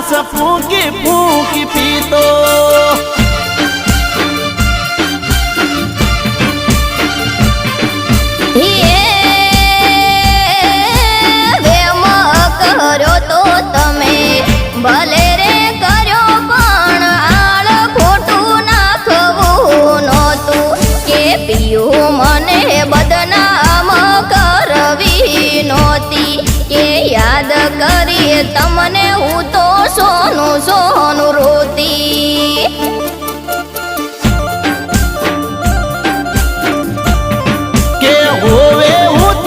glass ફૂંકી ફૂંકી પીતો ભલે રે કર્યો પણ આળ ખોટું નાખવું નહોતું કે પિયું મને બદનામ કરવી નહોતી કે યાદ કરીએ તમને હું તો સોનું